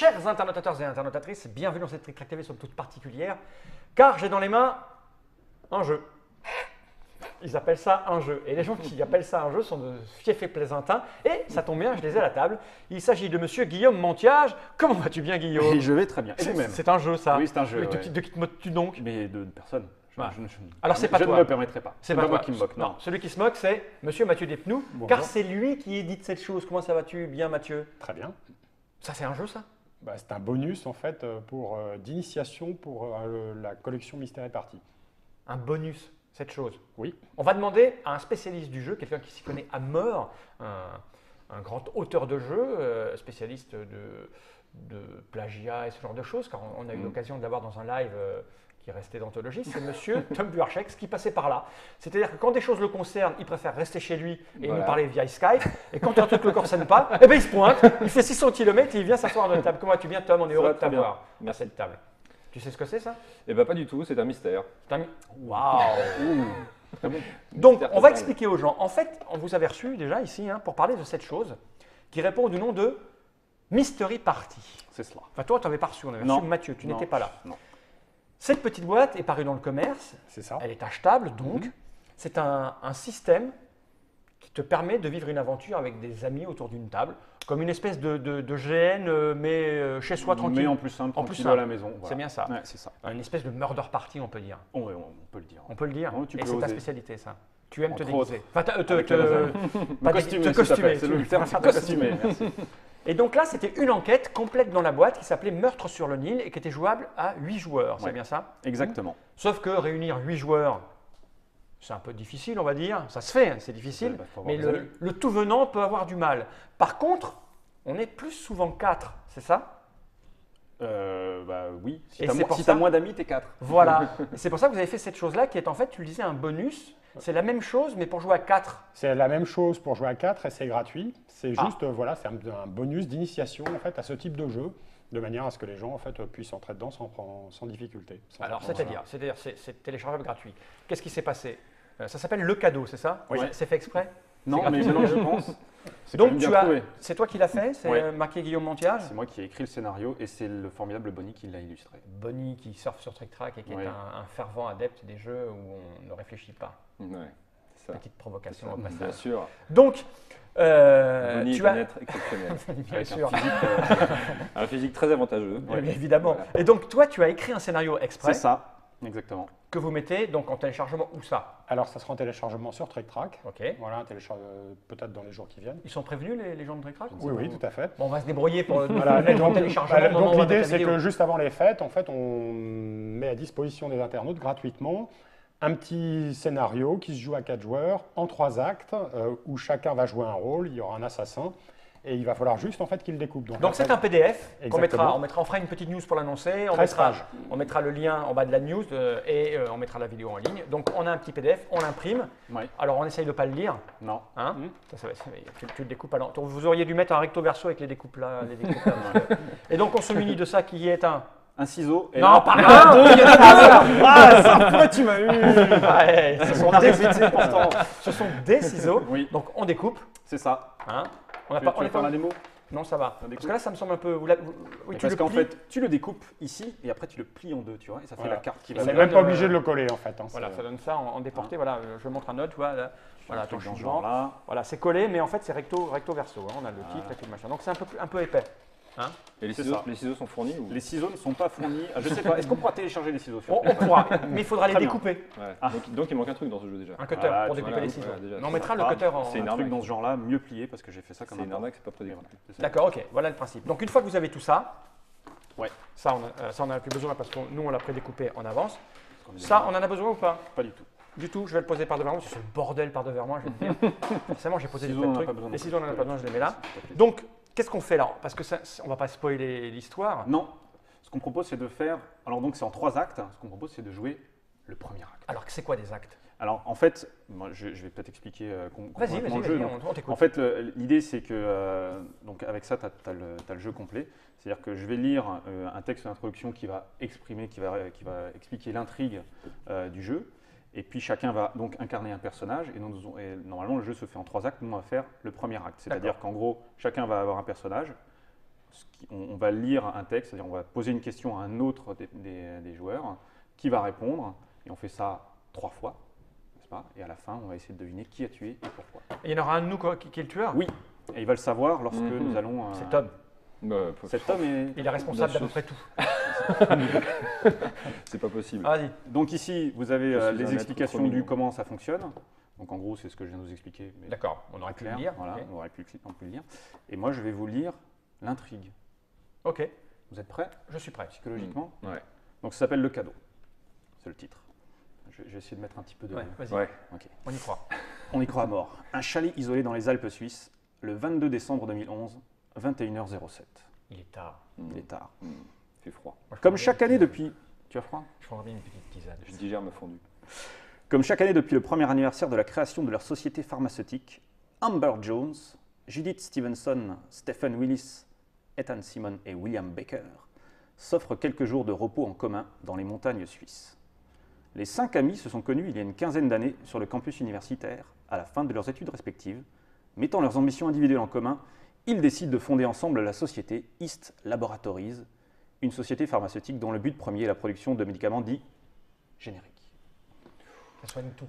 Chers internautateurs et internautatrices, bienvenue dans cette Trick Track TV somme toute particulière, car j'ai dans les mains un jeu. Ils appellent ça un jeu. Et les gens qui appellent ça un jeu sont de fiefs et plaisantins. Et ça tombe bien, je les ai à la table. Il s'agit de monsieur Guillaume Montiage. Comment vas-tu bien, Guillaume? Et je vais très bien. Et vous-même? C'est un jeu, ça? Oui, c'est un jeu. De qui te moques-tu donc? Mais de personne. Voilà. Alors, c'est pas toi. Je ne toi. me permettrai pas. C'est pas moi toi qui me moque. Non, celui qui se moque, c'est monsieur Mathieu Despnous, car c'est lui qui édite cette chose. Comment ça va-tu bien, Mathieu? Très bien. Ça, c'est un jeu, ça? C'est un bonus en fait d'initiation pour la collection Mystère et Parties. Un bonus, cette chose? Oui. On va demander à un spécialiste du jeu, quelqu'un qui s'y connaît à mort, un grand auteur de jeu, spécialiste de plagiat et ce genre de choses, car on a eu l'occasion de l'avoir dans un live qui est resté d'anthologie, c'est monsieur Tom Buarchex qui passait par là. C'est-à-dire que quand des choses le concernent, il préfère rester chez lui et nous parler via Skype. Et quand un truc le concerne pas, eh ben il se pointe, il fait 600 km et il vient s'asseoir à notre table. Comment vas-tu bien, Tom? On est heureux de t'avoir à cette table. Tu sais ce que c'est, ça? Eh bien, pas du tout, c'est un mystère. Waouh! Donc, on va expliquer aux gens. En fait, on vous avait reçu déjà ici pour parler de cette chose qui répond du nom de Mystery Party. C'est cela. Enfin, toi, tu n'avais pas reçu, on avait reçu Mathieu, tu n'étais pas là. Non. Cette petite boîte est parue dans le commerce. C'est ça. Elle est achetable, donc c'est un système qui te permet de vivre une aventure avec des amis autour d'une table, comme une espèce de GN, mais chez soi tranquille. Mais en plus simple, tranquille à la maison. Voilà. C'est bien ça. Ouais, c'est ça. Une espèce de murder party, on peut dire. On peut le dire. On peut le dire. Oh, tu et peux c'est ta oser. spécialité, ça. Tu aimes te Entre déguiser. Enfin, Me costumer, costumer. c'est le terme, costumer. Merci. Et donc là, c'était une enquête complète dans la boîte qui s'appelait Meurtre sur le Nil et qui était jouable à 8 joueurs. C'est bien ça? Exactement. Sauf que réunir 8 joueurs, c'est un peu difficile, on va dire. Ça se fait, c'est difficile. Mais le tout venant peut avoir du mal. Par contre, on est plus souvent 4, c'est ça? Oui. Si tu tu as moins d'amis, t'es 4. Voilà. C'est pour ça que vous avez fait cette chose-là qui est en fait, tu le disais, un bonus. C'est la même chose, mais pour jouer à 4. C'est la même chose pour jouer à 4 et c'est gratuit. C'est juste, voilà, c'est un bonus d'initiation en fait à ce type de jeu, de manière à ce que les gens en fait puissent entrer dedans sans difficulté. Alors, c'est-à-dire, c'est téléchargeable gratuit. Qu'est-ce qui s'est passé? Ça s'appelle le cadeau, c'est ça? Oui. C'est fait exprès? Non, mais maintenant je pense. Donc c'est toi qui l'as fait? C'est marqué Guillaume Montiage? C'est moi qui ai écrit le scénario et c'est le formidable Bonnie qui l'a illustré. Bonnie qui surfe sur Trick Track et qui est un fervent adepte des jeux où on ne réfléchit pas. Ouais, ça. Petite provocation au passage. Bien sûr. Donc, Bonnie est un être exceptionnel. Bien sûr. Un physique très avantageux. Ouais, évidemment. Voilà. Et donc, toi, tu as écrit un scénario exprès. C'est ça, exactement. Que vous mettez donc en téléchargement où ça? Alors, ça sera en téléchargement sur Trick Track. Ok. Voilà, peut-être dans les jours qui viennent. Ils sont prévenus, les gens de Trick Track? Oui, tout à fait. Bon, on va se débrouiller pour voilà, mettre en téléchargement. Donc, l'idée, c'est que juste avant les fêtes, en fait, on met à disposition des internautes gratuitement un petit scénario qui se joue à 4 joueurs en 3 actes où chacun va jouer un rôle. Il y aura un assassin et il va falloir juste en fait qu'il le découpe. Donc c'est un PDF qu'on Exactement. on fera une petite news pour l'annoncer. 13 pages. On mettra le lien en bas de la news et on mettra la vidéo en ligne. Donc on a un petit PDF, on l'imprime. Oui. Alors on essaye de ne pas le lire. Non. Hein tu le découpes à l'entour. Vous auriez dû mettre un recto verso avec les découpes là. Et donc on se munit de ça qui est un ciseau. Et non, pas un, deux, il y en a deux. Ah, ça, pourquoi tu m'as eu? Ouais, ce sont des ciseaux. Oui. Donc on découpe. C'est ça. Hein, on n'a pas la démo? Non, ça va. Parce que là, ça me semble un peu. Oui, parce qu'en fait, tu le découpes ici et après tu le plies en deux, tu vois, et ça fait la carte qui va. On n'est même pas obligé de le coller en fait. Voilà, ça donne ça en déporté. Voilà, je montre un autre, tu vois. Là. Voilà, ton changement là. Voilà, c'est collé, mais en fait, c'est recto verso. On a le titre et tout le machin. Donc c'est un peu épais. Hein? Et les ciseaux sont fournis ou... Les ciseaux ne sont pas fournis. Je ne sais pas. Est-ce qu'on pourra télécharger les ciseaux? On pourra, mais il faudra les découper. Ouais. Donc il manque un truc dans ce jeu déjà. Un cutter pour découper les ciseaux. On mettra le cutter en. C'est un truc dans ce genre-là, mieux plié parce que j'ai fait ça comme c'est une arnaque, c'est pas prédécoupé. D'accord, ok, voilà le principe. Donc une fois que vous avez tout ça, ça on n'a plus besoin parce que nous on l'a prédécoupé en avance. Ça, on en a besoin ou pas? Pas du tout. Du tout, je vais le poser par devant moi, c'est ce bordel par devant moi, je vais te dire. Forcément, j'ai posé des trucs. Les ciseaux, on n'en a pas besoin, je les mets là. Donc, qu'est-ce qu'on fait là? Parce que on ne va pas spoiler l'histoire. Non. Ce qu'on propose, c'est de faire. Alors, donc, c'est en 3 actes. Ce qu'on propose, c'est de jouer le premier acte. Alors, c'est quoi des actes? Alors, en fait, moi, je vais peut-être expliquer vas-y, le jeu. On t'écoute. En fait, l'idée, c'est que donc avec ça, tu as le jeu complet. C'est-à-dire que je vais lire un texte d'introduction qui va exprimer, qui va expliquer l'intrigue du jeu. Et puis chacun va donc incarner un personnage et normalement le jeu se fait en 3 actes. Nous on va faire le premier acte, c'est-à-dire qu'en gros chacun va avoir un personnage, on va lire un texte, c'est-à-dire on va poser une question à un autre des joueurs qui va répondre, et on fait ça 3 fois, n'est-ce pas? Et à la fin, on va essayer de deviner qui a tué et pourquoi. Et il y en aura un de nous qui est le tueur? Oui, et il va le savoir lorsque nous allons... C'est Tom. Cet homme est... Il est responsable d'à peu près tout. C'est pas possible. Vas-y. Donc ici, vous avez Je suis un les maître explications trop du mignon. comment ça fonctionne. Donc en gros, c'est ce que je viens de vous expliquer. Mais D'accord, on aurait pu le clair, lire. Voilà, Ok. on aurait pu le lire. Et moi, je vais vous lire l'intrigue. Ok, Vous êtes prêts je suis prêt. psychologiquement? Ouais. Donc ça s'appelle Le Cadeau. C'est le titre. Je vais essayer de mettre un petit peu de... Ouais, vas-y, Ouais. Ok. on y croit. On y croit à mort. Un chalet isolé dans les Alpes suisses, le 22 décembre 2011, 21h07. Il est tard. Il est tard. Il fait froid. Moi, je Comme prendrais chaque une année petite- depuis... Tu as froid? Je prendrais bien une petite tisane. Je digère ma fondue. Comme chaque année depuis le premier anniversaire de la création de leur société pharmaceutique, Amber Jones, Judith Stevenson, Stephen Willis, Ethan Simon et William Baker s'offrent quelques jours de repos en commun dans les montagnes suisses. Les 5 amis se sont connus il y a une quinzaine d'années sur le campus universitaire, à la fin de leurs études respectives. Mettant leurs ambitions individuelles en commun, ils décident de fonder ensemble la société East Laboratories, une société pharmaceutique dont le but premier est la production de médicaments dits génériques. Ça soigne tout.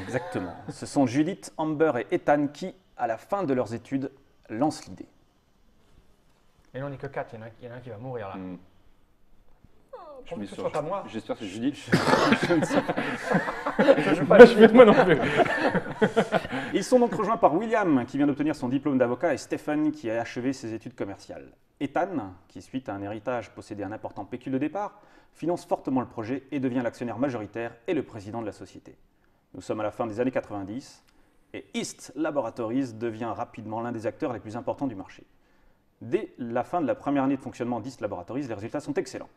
Exactement. Ce sont Judith, Amber et Ethan qui, à la fin de leurs études, lancent l'idée. Et là, on n'est que 4, il y en a un qui va mourir là. Je Pour mets que ce sur- soit pas moi. J'espère que c'est Judith. Je joue pas la suite. Moi non plus. Ils sont donc rejoints par William, qui vient d'obtenir son diplôme d'avocat, et Stephen, qui a achevé ses études commerciales. Ethan, qui suite à un héritage possédait un important pécule de départ, finance fortement le projet et devient l'actionnaire majoritaire et le président de la société. Nous sommes à la fin des années 90 et East Laboratories devient rapidement l'un des acteurs les plus importants du marché. Dès la fin de la première année de fonctionnement d'East Laboratories, les résultats sont excellents.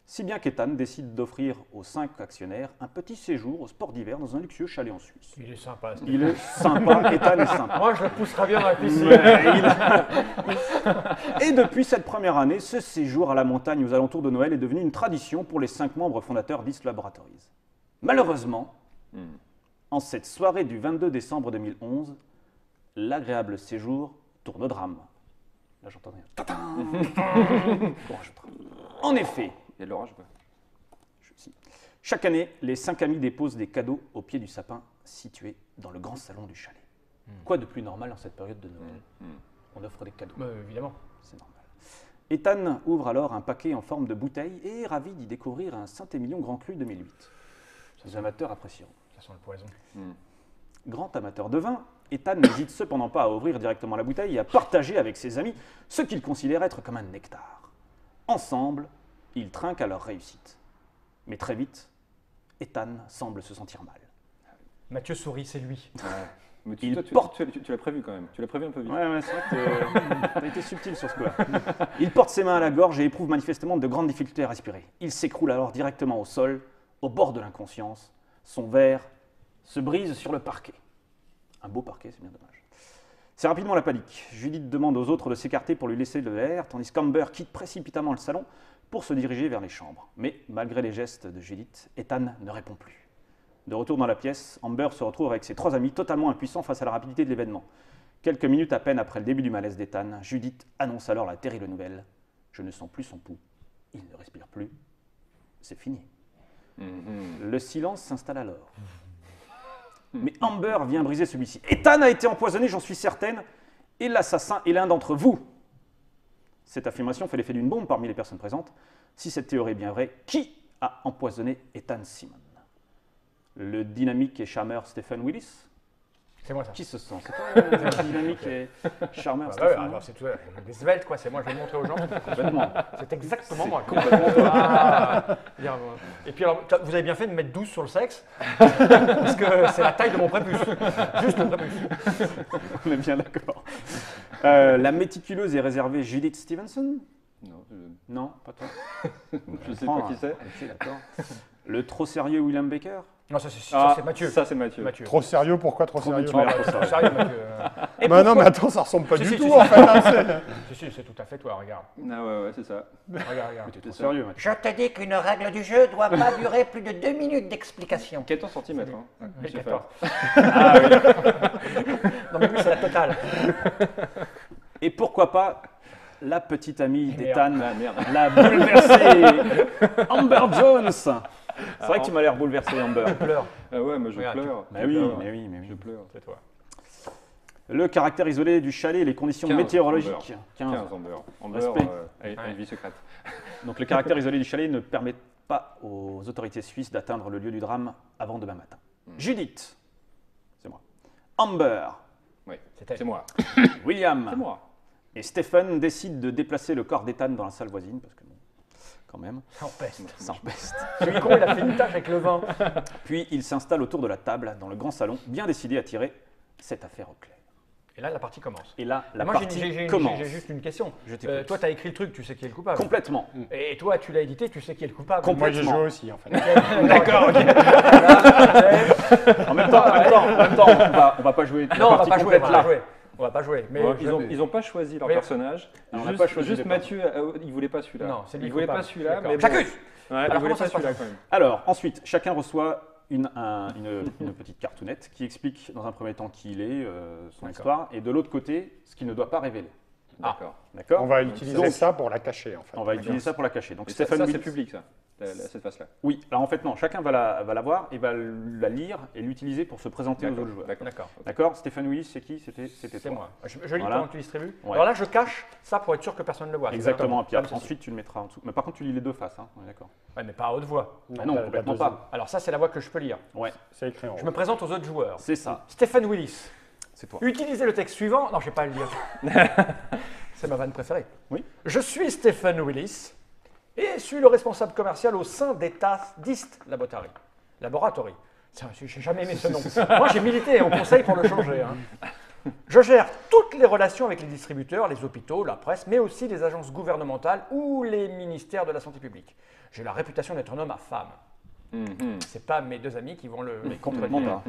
Si bien qu'Ethan décide d'offrir aux 5 actionnaires un petit séjour au sport d'hiver dans un luxueux chalet en Suisse. Il est sympa. Il est sympa, Ethan est sympa. Moi, je le pousserais bien dans la piscine. Et depuis cette première année, ce séjour à la montagne aux alentours de Noël est devenu une tradition pour les 5 membres fondateurs d'East Laboratories. Malheureusement, en cette soirée du 22 décembre 2011, l'agréable séjour tourne au drame. Là, j'entends rien. Courage au drame. En effet, Il y a de l'orage, quoi. chaque année, les 5 amis déposent des cadeaux au pied du sapin situé dans le grand salon du chalet. Quoi de plus normal en cette période de Noël? On offre des cadeaux. Évidemment. C'est normal. Ethan ouvre alors un paquet en forme de bouteille et est ravi d'y découvrir un Saint-Émilion Grand Cru 2008. Les amateurs apprécieront. Ça sent le poison. Grand amateur de vin, Ethan n'hésite cependant pas à ouvrir directement la bouteille et à partager avec ses amis ce qu'il considère être comme un nectar. Ensemble, ils trinquent à leur réussite. Mais très vite, Ethan semble se sentir mal. Mathieu sourit, c'est lui. Mais Il toi, porte- tu l'as prévu quand même. Tu l'as prévu un peu vite. Ouais, c'est vrai que t'as été subtil sur ce coup-là. Il porte ses mains à la gorge et éprouve manifestement de grandes difficultés à respirer. Il s'écroule alors directement au sol, au bord de l'inconscience. Son verre se brise sur le parquet. Un beau parquet, c'est bien dommage. C'est rapidement la panique. Judith demande aux autres de s'écarter pour lui laisser le verre, tandis qu'Amber quitte précipitamment le salon pour se diriger vers les chambres. Mais malgré les gestes de Judith, Ethan ne répond plus. De retour dans la pièce, Amber se retrouve avec ses 3 amis totalement impuissants face à la rapidité de l'événement. Quelques minutes à peine après le début du malaise d'Ethan, Judith annonce alors la terrible nouvelle. Je ne sens plus son pouls. Il ne respire plus. C'est fini. Le silence s'installe alors. Mais Amber vient briser celui-ci. Ethan a été empoisonné, j'en suis certaine, et l'assassin est l'un d'entre vous. Cette affirmation fait l'effet d'une bombe parmi les personnes présentes. Si cette théorie est bien vraie, qui a empoisonné Ethan Simon? Le dynamique et charmeur Stephen Willis? C'est moi ça. Qui se sent? C'est toi le dynamique et charmeur Ouais, Stephen alors c'est tout. Des svelte, quoi. C'est moi, je vais le montrer aux gens. Complètement. C'est exactement moi. Complètement toi. Dire, et puis alors, vous avez bien fait de mettre 12 sur le sexe, parce que c'est la taille de mon prépuce. Juste mon prépuce. On est bien d'accord. La méticuleuse et réservée Judith Stevenson? Non, Non, pas toi. je sais pas qui c'est. Ok, d'accord. Le trop sérieux William Baker? Non, ça c'est Ah, Mathieu. Ça, c'est Mathieu. Mathieu. Trop sérieux, pourquoi trop sérieux? tu m'as l'air trop Trop sérieux. sérieux, Mathieu. Bah non, mais attends, ça ressemble pas Si, du si, tout si, en si. fait. Hein, Si, c'est tout à fait toi, regarde. Ah ouais, c'est ça. Regarde. T'es trop sérieux, Mathieu. Je te dis qu'une règle du jeu doit pas durer plus de 2 minutes d'explication. 14 cm. Hein. Et J'ai 14. fait. Non, mais lui, c'est la totale. Et pourquoi pas la petite amie Et d'Ethan, Ah merde. la bouleversée Amber Jones. C'est vrai que tu m'as l'air bouleversé, Amber. Pleure, Ah ouais, moi je Regarde, pleure. Mais Je oui, pleure. mais oui, mais Je oui. pleure. c'est toi. Le caractère isolé du chalet et les conditions 15, météorologiques. 15. 15 Amber. Amber Respect. a une vie secrète. Donc le caractère isolé du chalet ne permet pas aux autorités suisses d'atteindre le lieu du drame avant demain matin. Judith, c'est moi. Amber, Oui, C'est elle. c'est moi. William C'est moi. et Stephen décident de déplacer le corps d'Ethan dans la salle voisine, parce que bon, quand même, Ça empeste. ça empeste. Celui con, il a fait une tâche avec le vin. Puis ils s'installent autour de la table dans le grand salon, bien décidés à tirer cette affaire au clair. Et là, la partie commence. Et là, la Moi, partie commence. j'ai juste une question. Je t'écoute. Toi, tu as écrit le truc, tu sais qui est le coupable. Complètement. Et toi, tu l'as édité, tu sais qui est le coupable. Moi, j'ai Complètement. joué aussi, en fait. D'accord, ok. En même temps, on va pas jouer la Non, on va partie pas jouer, complète on va là. pas jouer. On va pas jouer. Mais Ouais, ils ont pas choisi leur Mais- personnage. On n'a Juste, pas choisi juste les Mathieu, il voulait pas celui-là. Non, c'est lui Il voulait coupable. pas celui-là, D'accord. mais bon. J'accuse. Ouais, Alors, il voulait comment ça pas se passe celui-là quand même. Alors, ensuite, chacun reçoit une petite cartoonette qui explique dans un premier temps qui il est, son D'accord. histoire, et de l'autre côté, ce qu'il ne doit pas révéler. D'accord. D'accord On va utiliser Donc, ça pour la cacher, en fait. on va utiliser ça pour la cacher. Donc, Et ça, Stephen c'est Willis- public, ça, cette face-là. Oui, alors en fait, non, chacun va la voir et va la lire et l'utiliser pour se présenter aux autres joueurs. D'accord. D'accord Stephen Willis, c'est qui C'était C'est toi. moi. Je lis Voilà. pendant que tu distribues. Ouais. Alors là, je cache ça pour être sûr que personne ne le voit. Exactement, puis Comme ceci. ensuite tu le mettras en dessous. Mais par contre, tu lis les deux faces, hein, on est d'accord. Ouais, mais pas à haute voix. Ah non, la complètement deuxième. pas. Alors ça, c'est la voix que je peux lire. Ouais, C'est écrit en Je haut. me présente aux autres joueurs. c'est ça, Stephen Willis. c'est toi. Utilisez le texte suivant. Non, je ne vais pas le lire. C'est ma vanne préférée. Oui. Je suis Stephen Willis et suis le responsable commercial au sein d'Ist Laboratory. Tiens, j'ai jamais aimé ce nom. Moi, j'ai milité au conseil pour le changer. Hein. Je gère toutes les relations avec les distributeurs, les hôpitaux, la presse, mais aussi les agences gouvernementales ou les ministères de la santé publique. J'ai la réputation d'être un homme à femme. C'est pas mes deux amis qui vont les Complètement contredire. pas.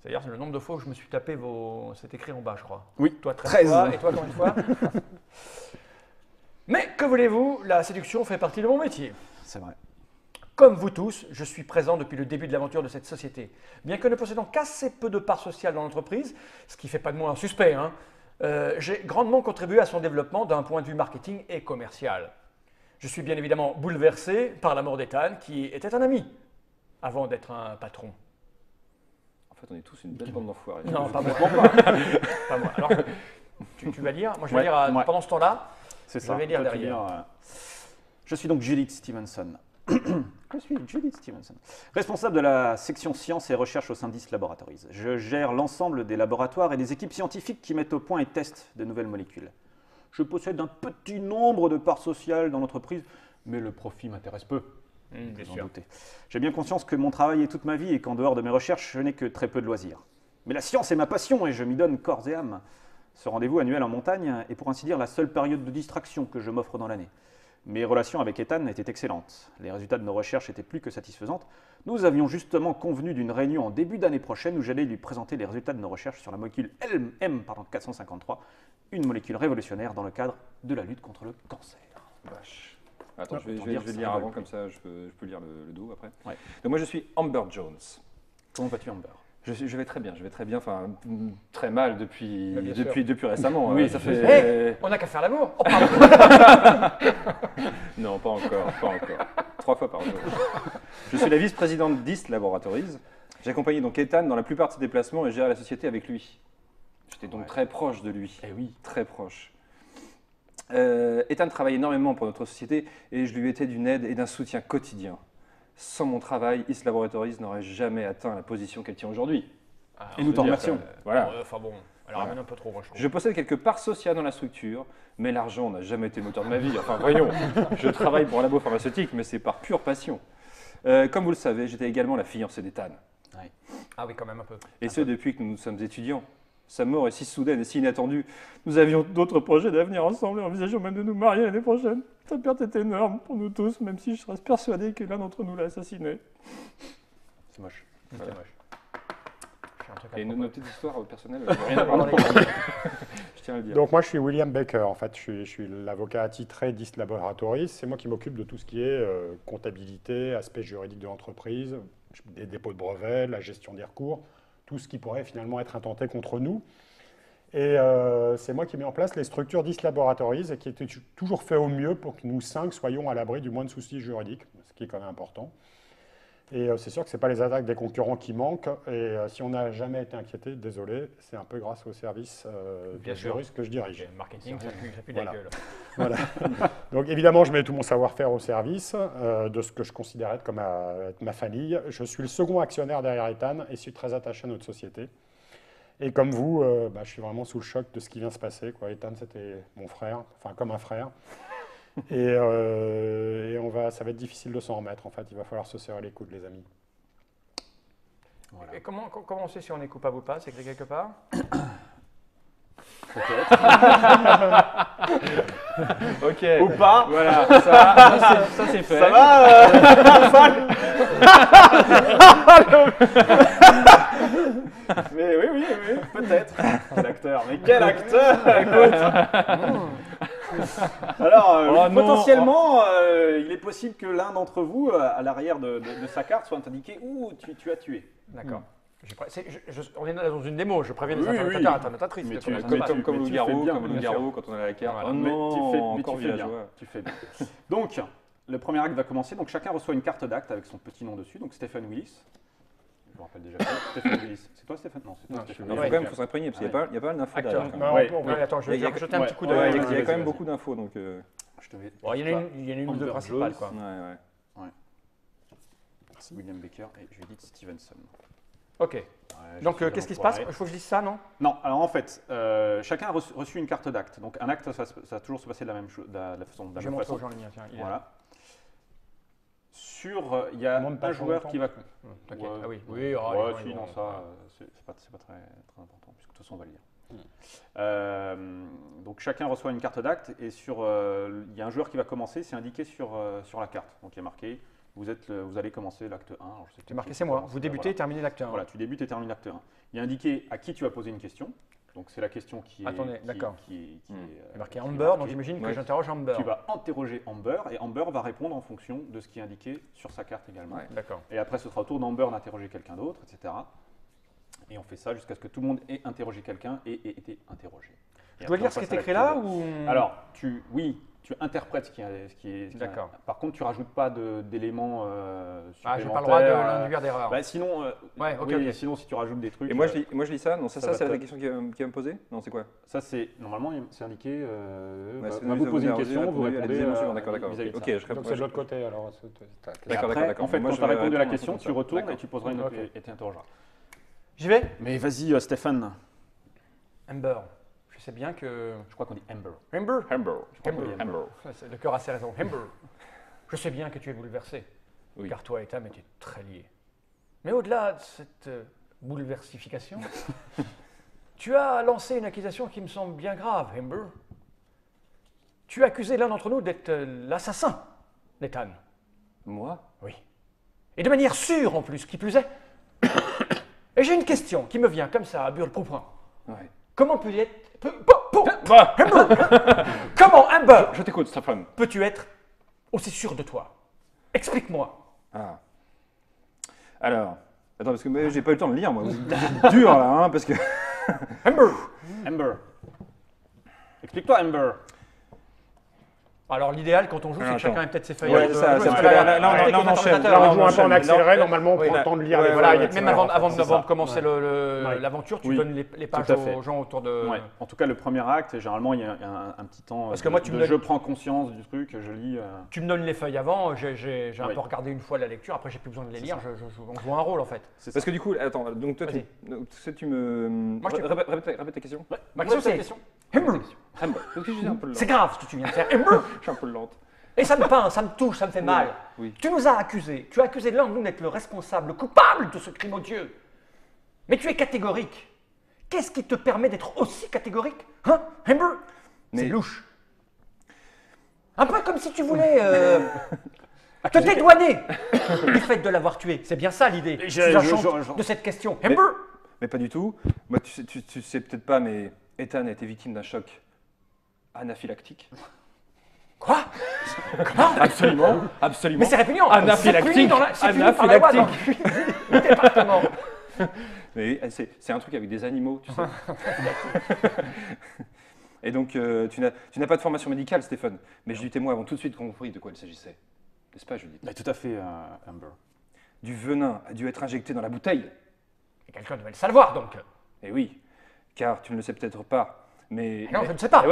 C'est-à-dire le nombre de fois où je me suis tapé vos... C'est écrit en bas, je crois. Oui, Toi, 13 13. fois, et toi, combien de fois Mais que voulez-vous, la séduction fait partie de mon métier. C'est vrai. Comme vous tous, je suis présent depuis le début de l'aventure de cette société. Bien que ne possédant qu'assez peu de parts sociales dans l'entreprise, ce qui ne fait pas de moi un suspect, hein, j'ai grandement contribué à son développement d'un point de vue marketing et commercial. Je suis bien évidemment bouleversé par la mort d'Ethan, qui était un ami, avant d'être un patron. En fait, on est tous une belle bande d'enfoirés. Non, pas moi. Pas moi. Alors, tu vas lire. Moi, je vais Ouais, lire ouais. pendant ce temps-là. C'est Je ça. vais lire Toi, tu derrière. Je suis donc Judith Stevenson. Je suis Judith Stevenson, responsable de la section sciences et recherche au sein d'Ist Laboratories. Je gère l'ensemble des laboratoires et des équipes scientifiques qui mettent au point et testent de nouvelles molécules. Je possède un petit nombre de parts sociales dans l'entreprise, mais le profit m'intéresse peu. Bien Vous en sûr. doutez. J'ai bien conscience que mon travail est toute ma vie et qu'en dehors de mes recherches, je n'ai que très peu de loisirs. Mais la science est ma passion et je m'y donne corps et âme. Ce rendez-vous annuel en montagne est pour ainsi dire la seule période de distraction que je m'offre dans l'année. Mes relations avec Ethan étaient excellentes. Les résultats de nos recherches étaient plus que satisfaisantes. Nous avions justement convenu d'une réunion en début d'année prochaine où j'allais lui présenter les résultats de nos recherches sur la molécule M453, une molécule révolutionnaire dans le cadre de la lutte contre le cancer. Vache. Attends, je Autant vais dire que ça lire rigole avant, plus. comme ça je peux lire le dos après. Ouais. Donc moi je suis Amber Jones. Comment vas-tu, Amber? Je vais très bien, enfin très mal depuis, Mais bien sûr. depuis récemment. Oui, ça je fait. On n'a qu'à faire l'amour. Oh, pardon. Non, pas encore. 3 fois par jour. Je suis la vice-présidente d'Ist Laboratories. J'accompagnais donc Ethan dans la plupart de ses déplacements et gérais la société avec lui. J'étais donc très proche de lui. Eh oui. Très proche. Ethan travaille énormément pour notre société et je lui étais d'une aide et d'un soutien quotidien. Sans mon travail, Ist Laboratories n'aurait jamais atteint la position qu'elle tient aujourd'hui. Et nous t'en remercions. Voilà. Enfin bon, elle ramène un peu trop, moi, je trouve. Je possède quelques parts sociales dans la structure, mais l'argent n'a jamais été le moteur de ma vie. Enfin, voyons, je travaille pour un labo pharmaceutique, mais c'est par pure passion. Comme vous le savez, j'étais également la fiancée d'Ethan. Ah oui, quand même un peu. Et ce, depuis que nous sommes étudiants. Sa mort est si soudaine et si inattendue. Nous avions d'autres projets d'avenir ensemble et envisageons même de nous marier l'année prochaine. Sa perte est énorme pour nous tous, même si je reste persuadé que l'un d'entre nous l'a assassiné. C'est moche. C'est moche. Je fais un truc à Et propos. nos petites histoires personnelles, rien à voir Pardon, avec les ça. gars. Je tiens à le dire. Donc moi, je suis William Baker. En fait, je suis l'avocat attitré d'Ist Laboratories. C'est moi qui m'occupe de tout ce qui est comptabilité, aspect juridique de l'entreprise, des dépôts de brevets, la gestion des recours, tout ce qui pourrait finalement être intenté contre nous. Et c'est moi qui mets en place les structures d'Is Laboratories et qui était toujours fait au mieux pour que nous 5 soyons à l'abri du moins de soucis juridiques, ce qui est quand même important. Et c'est sûr que ce n'est pas les attaques des concurrents qui manquent. Et si on n'a jamais été inquiété, désolé, c'est un peu grâce au service Bien du sûr. juriste que je dirige. Le marketing, ça pue de la Voilà. gueule. Voilà. Donc évidemment, je mets tout mon savoir-faire au service de ce que je considère être comme être ma famille. Je suis le second actionnaire derrière Ethan et suis très attaché à notre société. Et comme vous, je suis vraiment sous le choc de ce qui vient de se passer, quoi. Ethan, c'était mon frère, enfin comme un frère. Et ça va être difficile de s'en remettre, en fait. Il va falloir se serrer les coudes, les amis. Voilà. Et comment on sait si on est coupable ou pas? C'est écrit quelque part? Ok. Ou pas. Voilà, ça c'est fait. Ça va Mais oui, peut-être. L'acteur. Mais quel acteur? Alors, Oh non. potentiellement, il est possible que l'un d'entre vous, à l'arrière de sa carte, soit indiqué où tu as tué. D'accord. On est dans une démo, je préviens les Oui, interlocuteurs, oui. interlocutrices. Mais de tu- comment ça se mais passe. tu- Comme mais le tu fais loup-garou, bien, comme le bien loup-garou sûr. quand on a la carte. Voilà. Oh Mais non, encore tu fais bien. villageois. Tu fais bien. Donc, le premier acte va commencer. Donc, chacun reçoit une carte d'acte avec son petit nom dessus. Donc, Stephen Willis. Je me rappelle déjà. Stephen Willis. C'est toi, Stéphane? Non, c'est toi, Non, Stéphane. Il faut quand même faut s'imprégner parce qu'il y a pas mal d'infos Acteur. derrière. quand même. Non, Ouais. ouais, attends, je vais jeter un petit coup Ouais, d'œil. Il y a vas-y, quand même vas-y. beaucoup d'infos donc. Je te mets. Bon, il y en a une ou deux Amber principales, Jones. quoi. Ouais. William Baker et Judith Stevenson. Ok. Ouais, Donc, je suis qu'est-ce qui se enfoiré. passe? Il faut que je dise ça, non? Non, alors en fait, chacun a reçu une carte d'acte. Donc un acte, ça va toujours se passer de la même façon. Je vais montrer aux gens le mien, tiens. il est là. Voilà. Il y a Demande pas un trop joueur longtemps. qui va. T'inquiète. Ouais. Ah oui. Ouais, Oui, si, non, ça, ouais. c'est pas très important, puisque de toute façon, on va le lire. Donc chacun reçoit une carte d'acte et il y a un joueur qui va commencer, c'est indiqué sur la carte. Donc il y a marqué, vous allez commencer l'acte 1. Alors, je sais C'est plus marqué, qui c'est moi. commence, Vous débutez et voilà. terminez l'acte 1. Voilà, tu débutes et termines l'acte 1. Il y a indiqué à qui tu vas poser une question. Donc c'est la question qui est. Attendez, d'accord. Qui Il est marqué qui est Amber, marquée. donc j'imagine que Ouais. j'interroge Amber. Tu vas interroger Amber et Amber va répondre en fonction de ce qui est indiqué sur sa carte également. Ouais. D'accord. Et après, ce sera au tour d'Amber d'interroger quelqu'un d'autre, etc. Et on fait ça jusqu'à ce que tout le monde ait interrogé quelqu'un et ait été interrogé. Et Je dois après, lire on ce qui passe est à écrit l'acte là deux. ou... Alors, tu interprètes ce qui est. D'accord. Par contre, tu rajoutes pas d'éléments Ah, j'ai supplémentaires. pas le droit d'induire d'erreur. Bah, sinon, Ouais, ok, oui, ok. sinon, si tu rajoutes des trucs. Et moi je lis ça. Non, ça ça va c'est te- la question qu'il va me poser. Non, c'est quoi? Ça, c'est normalement, c'est indiqué. C'est vous posez une question, vous à la répondez. deuxième option, d'accord. vis-à-vis de Ok, ça. je réponds. Donc c'est de l'autre côté, alors. D'accord, Après, d'accord. en fait, Moi, quand je tu as vais répondu à la répondre question, comme tu ça. retournes D'accord. et tu poseras une autre Ok. et tu interrogeras. J'y vais? Mais vas-y, Stéphane. Amber. Je sais bien que... Je crois qu'on dit Amber. Amber? Amber. Amber. Amber. Le cœur a ses raisons. Amber. Je sais bien que tu es bouleversé, Oui. car toi et Tam étaient très liés. Mais au-delà de cette bouleversification, tu as lancé une accusation qui me semble bien grave, Amber. Tu as accusé l'un d'entre nous d'être l'assassin d'Ethan. Moi? Oui. Et de manière sûre en plus, qui plus est. Et j'ai une question qui me vient comme ça, à Burle-Poupin. Ouais. Comment peut-il être... Amber Comment, Amber, Je t'écoute, Stéphane. peux-tu être aussi sûr de toi? Explique-moi. Ah. Alors, attends, parce que moi, j'ai pas eu le temps de lire, moi. C'est dur là, hein, parce que. Amber. Amber. Explique-toi, Amber. Alors l'idéal quand on joue, c'est que Attends. chacun ait peut-être ses feuilles. Ouais, de- c'est ça, de- c'est parce ça. que là, Là, avec on les enchaîne. ordinateurs, Là, on on joue un peu en enchaîne. accéléré, normalement on Oui, prend là- le temps de lire ouais, les ouais, slides, ouais. etc. Même avant c'est ça. de commencer Ouais. l'aventure, tu Oui, donnes les pages tout à fait. aux gens autour de... Ouais. En tout cas, le premier acte, généralement, il y a un petit temps. Parce que moi, tu me donnes- je prends conscience du truc, je lis. Tu me donnes les feuilles avant, j'ai un Oui. peu regardé une fois la lecture, après j'ai plus besoin de les C'est lire, ça. on joue un rôle en fait. C'est Parce ça. que du coup, attends, donc toi, Vas-y. tu me. Moi, je t'écoute. Répète ta question. Ma question c'est... Amber, Amber. Parce que je suis un peu lent. c'est grave ce que tu viens de faire. Amber, Je suis un peu lente. et ça me peint, ça me touche, ça me fait mal. Oui. Tu nous as accusés, tu as accusé l'un de nous d'être le responsable, le coupable de ce crime odieux. Mais tu es catégorique. Qu'est-ce qui te permet d'être aussi catégorique? Hein, Amber? C'est Mais- louche. Un peu comme si tu voulais te dédouaner du fait de l'avoir tué. C'est bien ça l'idée sous-jacente de cette question. Amber? Mais pas du tout. Moi, tu sais peut-être pas, mais Ethan a été victime d'un choc anaphylactique. Quoi? Comment? Absolument, absolument. Mais c'est répugnant. Anaphylactique. C'est puni dans la loi dans le département. Mais c'est un truc avec des animaux, tu sais. Et donc, tu n'as pas de formation médicale, Stéphane. Mais Judith et moi avons tout de suite compris de quoi il s'agissait. N'est-ce pas, Judith? Mais tout à fait, Amber. Du venin a dû être injecté dans la bouteille. Et quelqu'un devait le savoir, donc. Eh oui, car tu ne le sais peut-être pas, mais... Non, je ne sais pas.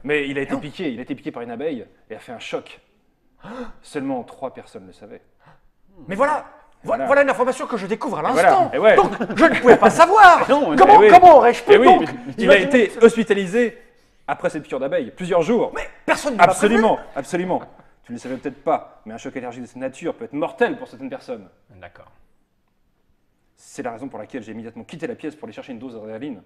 Mais il a été piqué par une abeille et a fait un choc. Seulement 3 personnes le savaient. Mais voilà, Voilà. voilà une information que je découvre à Et voilà, l'instant. et ouais. Donc, je ne pouvais pas savoir. Non, comment eh oui. comment aurais-je pu Eh oui, donc il a imaginer- été hospitalisé après cette piqûre d'abeille, plusieurs jours. Mais personne ne m'a prévenu. Absolument, absolument. Tu ne le savais peut-être pas, mais un choc allergique de cette nature peut être mortel pour certaines personnes. D'accord. C'est la raison pour laquelle j'ai immédiatement quitté la pièce pour aller chercher une dose d'adrénaline.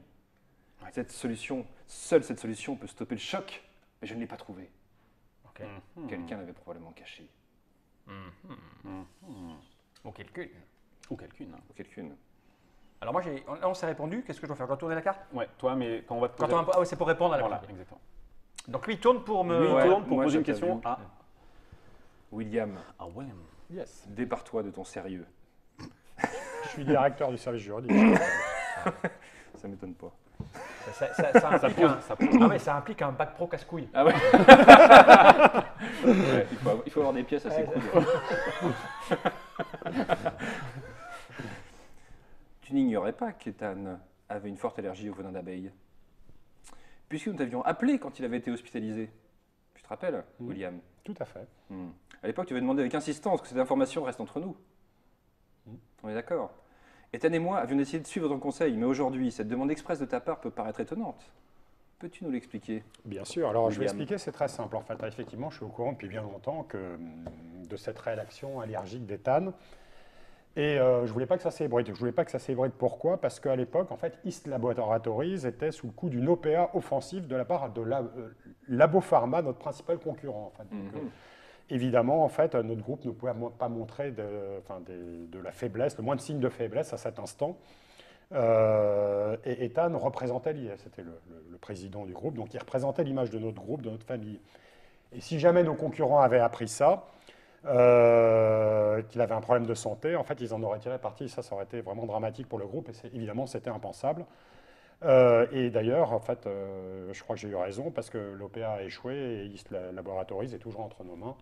Seule cette solution peut stopper le choc, mais je ne l'ai pas trouvée. Ok. Quelqu'un l'avait probablement caché. Ou quelqu'un. Ou quelqu'une. Ou quelqu'une. Alors moi, on s'est répondu. Qu'est-ce que je dois faire? Je dois tourner la carte? Ouais, toi, mais quand on va te Quand poser... on... Ah oui, c'est pour répondre à la Voilà, question. exactement. Donc lui, il tourne pour me... Lui, il ouais, tourne pour moi, poser une j'ai question vu. à... William, Ah, William. Yes. dépare-toi de ton sérieux. Je suis directeur du service juridique. Ça m'étonne pas. Ça implique un bac pro casse-couille. Ah ouais, ouais, il faut avoir des pièces assez cool. Tu n'ignorais pas qu'Ethan avait une forte allergie au venin d'abeille. Puisque nous t'avions appelé quand il avait été hospitalisé. Tu te rappelles, William? Tout à fait. À l'époque, tu avais demandé avec insistance que cette information reste entre nous. On est d'accord. Ethan et moi avions essayé de suivre ton conseil, mais aujourd'hui, cette demande expresse de ta part peut paraître étonnante. Peux-tu nous l'expliquer? Bien sûr. Alors, je vais William. expliquer, c'est très simple. En fait, effectivement, je suis au courant depuis bien longtemps de cette réaction allergique d'Ethan. Et je ne voulais pas que ça s'ébruite. Je ne voulais pas que ça s'ébruite. Pourquoi? Parce qu'à l'époque, en fait, East Laboratories était sous le coup d'une OPA offensive de la part de Labopharma, notre principal concurrent. En fait. Donc, évidemment, en fait, notre groupe ne pouvait pas montrer de la faiblesse, le moins de signes de faiblesse à cet instant. Et Ethan représentait, c'était le président du groupe, donc il représentait l'image de notre groupe, de notre famille. Et si jamais nos concurrents avaient appris ça, qu'il avait un problème de santé, en fait, ils en auraient tiré parti. Ça aurait été vraiment dramatique pour le groupe, et évidemment, c'était impensable. Et d'ailleurs, en fait, je crois que j'ai eu raison, parce que l'OPA a échoué, et East Laboratories est toujours entre nos mains,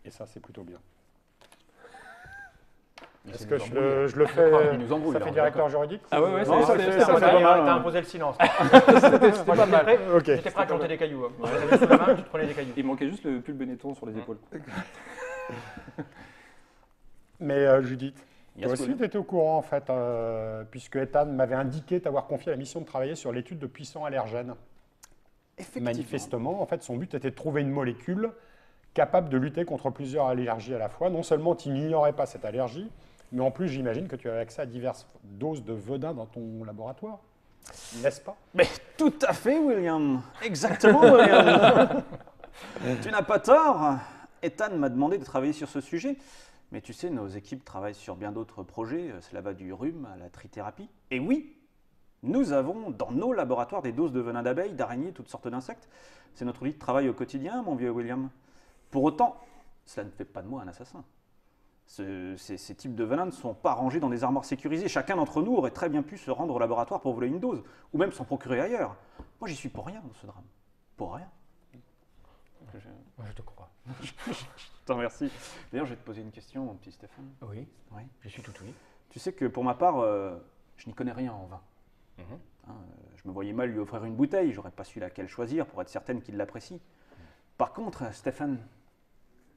et ça, c'est plutôt bien. Est-ce que je le fais, Il nous embrouille, ça là, fait on est directeur juridique? Ah ouais, Non, ça fait Ça pas mal. T'as imposé le silence. C'était pas mal. Ok. J'étais prêt à compter des cailloux. J'avais sous la main, tu te prenais des cailloux. Il manquait juste le pull Benetton sur les épaules. Mais Judith, Yes, toi aussi, William. tu étais au courant, en fait, puisque Ethan m'avait indiqué t'avoir confié la mission de travailler sur l'étude de puissants allergènes. Manifestement, en fait, son but était de trouver une molécule capable de lutter contre plusieurs allergies à la fois. Non seulement tu n'ignorais pas cette allergie, mais en plus, j'imagine que tu avais accès à diverses doses de venin dans ton laboratoire. N'est-ce pas? Mais tout à fait, William. Exactement, William. Tu n'as pas tort. Ethan m'a demandé de travailler sur ce sujet. Mais tu sais, nos équipes travaillent sur bien d'autres projets. Cela va du rhume à la trithérapie. Et oui, nous avons dans nos laboratoires des doses de venin d'abeilles, d'araignées, toutes sortes d'insectes. C'est notre outil de travail au quotidien, mon vieux William. Pour autant, cela ne fait pas de moi un assassin. Ces types de venins ne sont pas rangés dans des armoires sécurisées. Chacun d'entre nous aurait très bien pu se rendre au laboratoire pour voler une dose, ou même s'en procurer ailleurs. Moi, j'y suis pour rien dans ce drame. Pour rien. Je te crois. Je te remercie. D'ailleurs, je vais te poser une question, mon petit Stéphane. Oui, Oui. je suis tout oui. Tu sais que pour ma part, je n'y connais rien en vin. Hein, je me voyais mal lui offrir une bouteille, j'aurais pas su laquelle choisir pour être certaine qu'il l'apprécie. Par contre, Stéphane,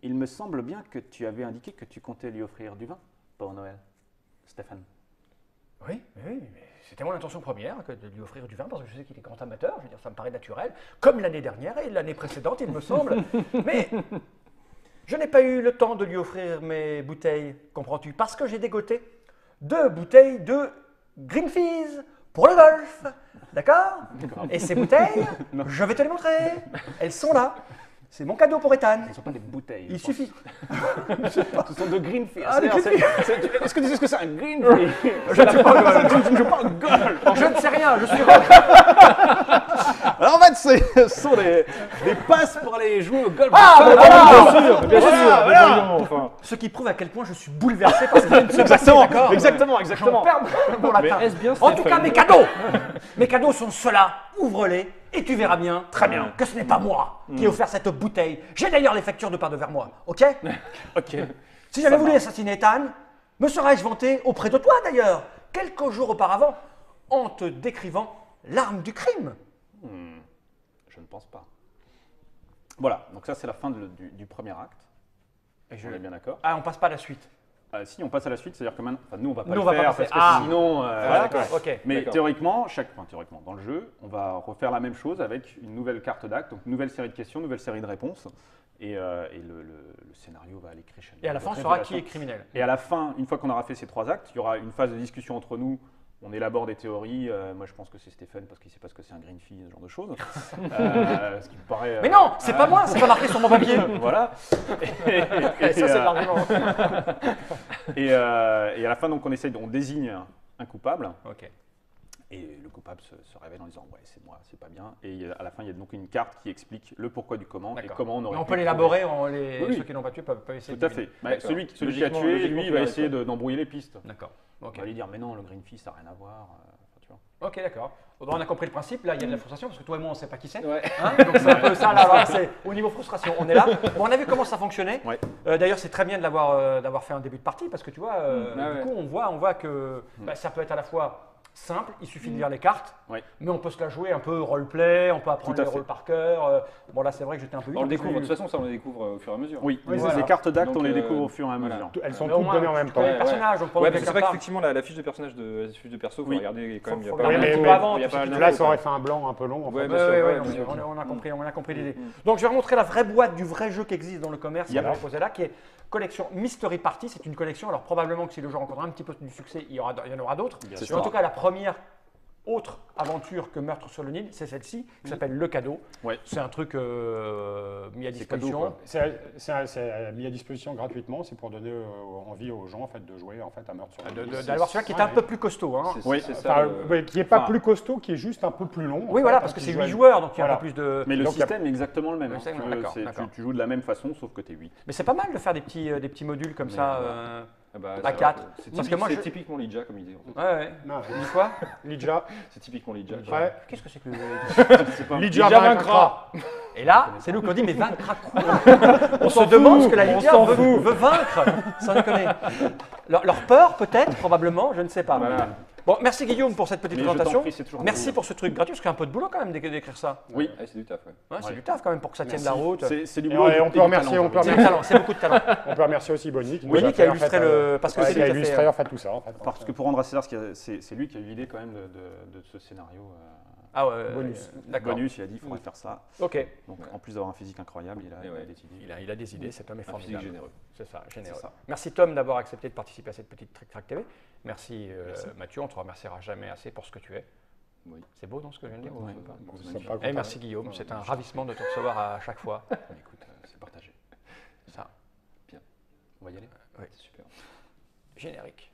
il me semble bien que tu avais indiqué que tu comptais lui offrir du vin pour Noël. Stéphane. Oui, mais c'était mon intention première que de lui offrir du vin parce que je sais qu'il est grand amateur, je veux dire, ça me paraît naturel, comme l'année dernière et l'année précédente, il me semble. Mais je n'ai pas eu le temps de lui offrir mes bouteilles, comprends-tu, parce que j'ai dégoté 2 bouteilles de Green Fizz pour le golf, d'accord? Et ces bouteilles, je vais te les montrer, elles sont là. C'est mon cadeau pour Ethan. Ce ne sont pas des bouteilles. Il suffit. Ce sont de Green Fizz. Ah, des Green Fizz. Est-ce que tu sais ce que c'est un Green Fizz? Je ne sais pas au golf. Tu ne joues pas au golf. Je ne sais rien, je suis Alors, en fait, ce sont des passes pour aller jouer au golf. Ah, Bien sûr, bien sûr. Voilà, Mais voilà. voyons, enfin. Ce qui prouve à quel point je suis bouleversé parce qu'il y a une Exactement, d'accord. exactement, exactement. J'en perds mon latin. Est-ce bien En tout cas, Stéphane mes cadeaux mes cadeaux sont ceux-là. Ouvre-les et tu verras bien, très bien, que ce n'est pas moi qui ai offert cette bouteille. J'ai d'ailleurs les factures de part de vers moi, ok? Ok. Si j'avais voulu assassiner Ethan, me serais-je vanté auprès de toi d'ailleurs, quelques jours auparavant, en te décrivant l'arme du crime? Je ne pense pas. Voilà, donc ça c'est la fin du premier acte. Et On est bien d'accord. Ah, on passe pas à la suite. Si on passe à la suite, c'est-à-dire que maintenant, enfin, nous on va pas Nous, le on va pas faire passer. parce que Ah. sinon, Voilà, d'accord. ok. Mais D'accord. théoriquement, théoriquement, dans le jeu, on va refaire la même chose avec une nouvelle carte d'acte, donc une nouvelle série de questions, une nouvelle série de réponses, et le scénario va aller crescendo. Et à la fin, on Avec saura qui révélation. est criminel. Et à la fin, une fois qu'on aura fait ces 3 actes, il y aura une phase de discussion entre nous. On élabore des théories. Moi, je pense que c'est Stéphane parce qu'il ne sait pas ce que c'est un green fee, ce genre de choses. Ce qui me paraît. Mais non, c'est pas moi, c'est pas marqué sur mon papier. Voilà. Et ça, c'est l'argument. Et à la fin, donc, on désigne un coupable. Ok. Et le coupable se révèle en disant ouais c'est moi, c'est pas bien. Et à la fin il y a donc une carte qui explique le pourquoi du comment et D'accord. comment on aurait Mais on pu peut l'élaborer, oui. Ceux qui n'ont pas tué peuvent essayer Tout à de deviner. fait. Bah, D'accord. celui qui a Logiquement, tué, logiquement, lui, il va tu essayer d'embrouiller les pistes. D'accord. Ok. On va lui dire mais non, le green fee ça n'a rien à voir. Enfin, tu vois. Ok, d'accord. Bon, on a compris le principe. Là, il y a de la frustration parce que toi et moi, on ne sait pas qui c'est. Ouais. Hein, donc c'est un peu ça, là, voilà, c'est au niveau frustration. On est là. Bon, on a vu comment ça fonctionnait. Ouais. D'ailleurs, c'est très bien d'avoir fait un début de partie parce que tu vois, Ah du ouais. coup, on voit que ça peut être à la fois simple, il suffit de lire les cartes, Ouais. mais on peut se la jouer un peu roleplay, on peut apprendre Tout à les fait. rôles par cœur. Bon, là, c'est vrai que j'étais un peu vite. On le donc découvre, de plus- toute façon, ça on le découvre au fur et à mesure. Oui, Oui, les voilà. cartes d'acte, Donc, on les découvre au fur et à voilà. mesure. Elles sont Mais au toutes moins, données en même tu temps. connais le Ouais, personnage, donc pendant Ouais, que parce que c'est quelqu'un vrai parle, qu'effectivement, la fiche de personnage la fiche de perso, faut Oui. regarder quand même. Il y a Faut pas regarder un mal petit de- peu avant, il y a puis pas mal c'est- Là, d'infos, ça aurait quoi. fait un blanc un peu long. en Ouais, fait. bien sûr, Ouais, ouais, non, bien mais sûr. on a compris l'idée. Donc, je vais vous montrer la vraie boîte du vrai jeu qui existe dans le commerce, Yep. qu'on va poser là, qui est collection Mystery Party. C'est une collection, alors probablement que si le jeu rencontre un petit peu du succès, il y en aura d'autres. Bien Mais sûr. en tout cas, la première autre aventure que Meurtre sur le Nil, c'est celle-ci, qui s'appelle Le Cadeau. Ouais. C'est un truc mis à C'est cadeau, disposition. quoi. C'est mis à disposition gratuitement, c'est pour donner envie aux gens en fait, de jouer en fait, à Meurtre sur le Nil. D'aller voir celui-là qui est un peu plus costaud. Hein. Oui. C'est ça. Enfin, le- ouais, qui n'est pas enfin, plus costaud, qui est juste un peu plus long. en Oui, fait, voilà, hein, parce que qui c'est joue 8 à- joueurs, donc il y en a Voilà. plus de. Mais le Donc, il y a- système est exactement le même. hein. Exactement, Tu veux, d'accord, d'accord. tu joues de la même façon, sauf que tu es 8. Mais c'est pas mal de faire des petits modules comme ça. Ah bah, à ça- 4. C'est Parce que moi, c'est je- typiquement Lidja comme idée. En fait. Ouais, ouais. Non, Tu dis quoi? Lidja. C'est typiquement Lidja. Ouais. Qu'est-ce que c'est que Lidja Lidja vaincra. Et là, c'est nous qu'on dit, mais vaincra quoi? On se demande ce que la Lydia veut vaincre, sans déconner. Leur peur, peut-être, probablement, je ne sais pas. Voilà. Bon, merci Guillaume pour cette petite Mais je t'en présentation. prie, c'est toujours un Merci plaisir. pour ce truc gratuit, parce qu'il y a un peu de boulot quand même d'écrire ça. Oui, Ouais, c'est du taf, ouais. Ouais, c'est Ouais. du taf quand même pour que ça tienne la route. c'est du Et boulot. on et peut du remercier, talent, on peut j'ai C'est envie de du talent, c'est beaucoup de talent. On peut remercier aussi Bonnie. Bonnie qui a illustré le. Parce que c'est qui lui a qui a fait. illustré en fait tout ça. En fait. dire. Parce que pour rendre à César, c'est lui qui a eu l'idée quand même de ce scénario. Ah ouais, Bonus. D'accord. Bonus, il a dit il faudrait faire ça. Ok. Donc en plus d'avoir un physique incroyable, il a Et ouais. des idées. Il a des idées, cet homme est Un physique formidable. généreux. C'est ça, généreux. C'est ça. Merci Tom d'avoir accepté de participer à cette petite Trick Track TV. Merci, Mathieu, on te remerciera jamais assez pour ce que tu es. Oui. C'est beau dans ce que je viens de dire ou Ouais. pas Bon, c'est Ça magnifique. pas Et comparé. merci Guillaume, c'est un ravissement de te recevoir à chaque fois. Mais écoute, c'est partagé. Ça, On va y aller. oui. Super. Générique.